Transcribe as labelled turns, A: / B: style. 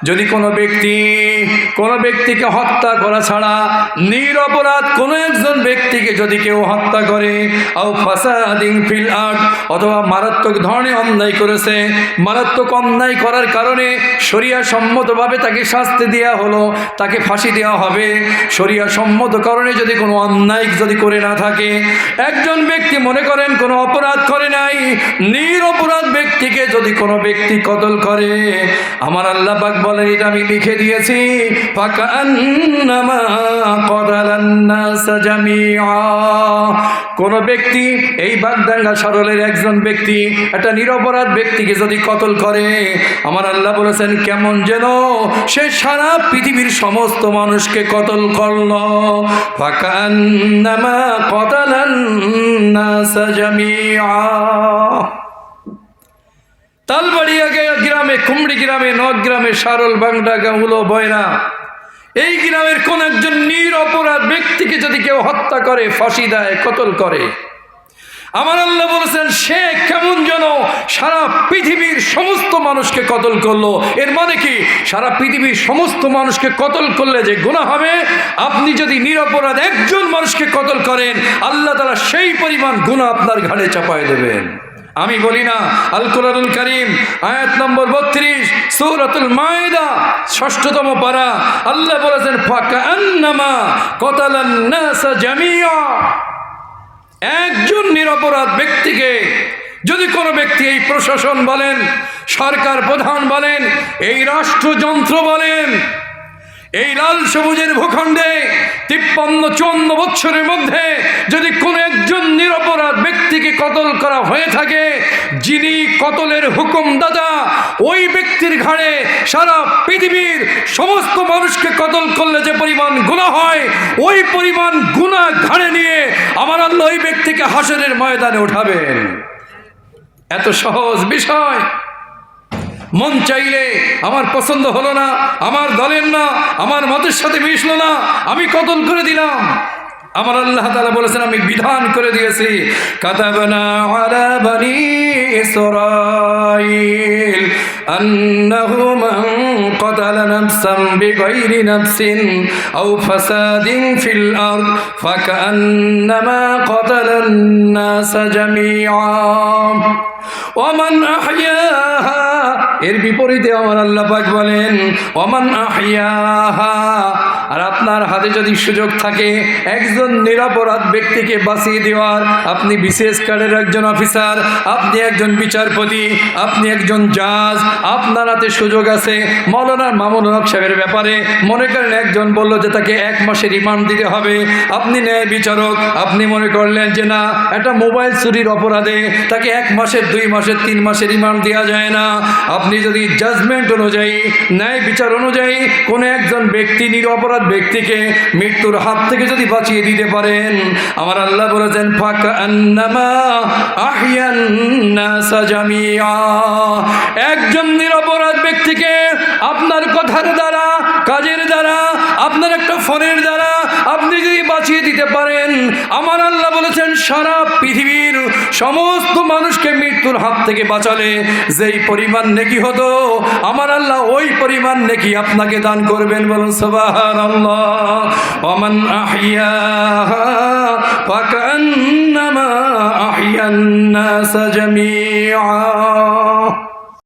A: যদি কোনো ব্যক্তিকে হত্যা করা ছাড়া নিরপরাধ কোনো একজন ব্যক্তিকে যদি কেউ হত্যা করে আও ফাসাদিন ফিল আরদ, অথবা মারাত্মক ধরনের অন্যায় করেছে, মারাত্মক অন্যায় করার কারণে শরিয়া সম্মতভাবে তাকে শাস্তি দেওয়া হলো, তাকে ফাঁসি দেওয়া হবে। শরিয়া সম্মত কারণে যদি কোনো অন্যায় যদি করে না থাকে, একজন ব্যক্তি মনে করেন কোনো অপরাধ করে নাই, নিরপরাধ ব্যক্তিকে যদি কোনো ব্যক্তি কতল করে, আমার আল্লাহ পাক বলেন এটা আমি লিখে দিয়েছি, ফাকান্নামা ক্বাতালান নাস জামিআ। কোন ব্যক্তি এই বাগদাঙ্গা সরলের একজন ব্যক্তি একটা নিরপরাধ ব্যক্তিকে যদি কতল করে, আমার আল্লাহ বলেছেন কেমন যেন সে সারা পৃথিবীর সমস্ত মানুষকে কতল করল। ফাকান্নামা ক্বাতালান নাস জামিআ। তালবাড়িয়া গ্রামে, কুমড়ি গ্রামে, নদ গ্রামে, সারল, বাংলা, গাউলো, বয়রা, এই গ্রামের কোন একজন নিরপরাধ ব্যক্তিকে যদি কেউ হত্যা করে, ফাঁসি দেয়, কতল করে, আমার আল্লাহ বলেছেন সে কেমন যেন সারা পৃথিবীর সমস্ত মানুষকে কতল করলো। এর মানে কি, সারা পৃথিবীর সমস্ত মানুষকে কতল করলে যে গুনাহ হবে, আপনি যদি নিরপরাধ একজন মানুষকে কতল করেন, আল্লাহ তাআলা সেই পরিমাণ গুনাহ আপনার ঘাড়ে চাপায় দেবেন। আমি বলি না, আল কোরআনুল কারীম আয়াত নম্বর 32 সূরাতুল মাইদা ৬ষ্ঠতম পারা, আল্লাহ বলেছেন ফাকান্নামা ক্বাতালান নাস জামিআ। একজন নিরপরাধ ব্যক্তিকে যদি কোনো ব্যক্তি, এই প্রশাসন বলেন, সরকার প্রধান বলেন, এই রাষ্ট্রযন্ত্র বলেন, এই লাল সবুজের ভূখণ্ডে 53-54 বছরের মধ্যে যদি কোনো একজন নিরপরাধ ব্যক্তিকে কতল করা হয়ে থাকে, যিনি কতলের হুকুমদাতা, ওই ব্যক্তির ঘাড়ে সারা পৃথিবীর সমস্ত মানুষকে কতল করলে যে পরিমাণ গুনাহ হয়, ওই পরিমাণ গুনাহ ঘাড়ে নিয়ে আমার আল্লাহ ওই ব্যক্তিকে হাসরের ময়দানে উঠাবেন। এত সহজ বিষয়। মন চাইলে আমার পছন্দ হলো না, আমার দলের না, আমার মতের সাথে মিশলো না, আমি কতল করে দিলাম। আমার আল্লাহ তাআলা বলেছেন আমি বিধান করে দিয়েছি, কাতাবনা আলা বনি ইসরাঈল আন্নাহু মান ক্বাতালা নাফসান বিগাইরি নাফসিন আও ফাসাদিন ফিল আরদ ফাকান্নামা ক্বাতালান নাস জামিআ ওয়ামান আহইয়াহা। এর বিপরীতে আমার আল্লাহ পাক বলেন ওয়ামান আহইয়াহা। আর আপনার হাতে যদি সুযোগ থাকে একজন নিরপরাধ ব্যক্তিকে বাঁচিয়ে দেওয়ার, আপনি বিশেষ কার্ডের একজন অফিসার, আপনি একজন বিচারপতি, আপনি একজন জাজ, আপনার হাতে সুযোগ আছে। মৌলানা মামুনুল হক সাহেবের ব্যাপারে মনে করেন একজন বলল যে তাকে 1 মাসের রিমান্ড দিতে হবে, আপনি ন্যায় বিচারক, আপনি মনে করলেন যে না, একটা মোবাইল চুরির অপরাধে তাকে 1 মাসের, 2 মাসের, 3 মাসের রিমান্ড দেওয়া যায় না। আপনি যদি জাজমেন্ট অনুযায়ী, ন্যায় বিচার অনুযায়ী কোনো একজন ব্যক্তি, নিরপরাধ ব্যক্তিকে মৃত্যুর হাত থেকে যদি বাঁচিয়ে দিতে পারেন, আমার আল্লাহ বলেছেন ফাকান্নামা আহইয়ান নাস জামিআ। একজন নিরপরাধ ব্যক্তিকে আপনার কথার দ্বারা, কাজের দ্বারা, আপনার একটা ফোনের দ্বারা আপনি যদি বাঁচিয়ে দিতে পারেন, আমার আল্লাহ বলেছেন সারা পৃথিবীর সমস্ত মানুষকে মৃত্যুর হাত থেকে বাঁচালে যেই পরিমাণ নেকি হতো, আমার আল্লাহ ওই পরিমাণ নেকি আপনাকে দান করবেন। বলুন সুবহানাল্লাহ। ওয়ামান আহইয়াহা ফাকান্নামা আহইয়ান নাস জামিআ।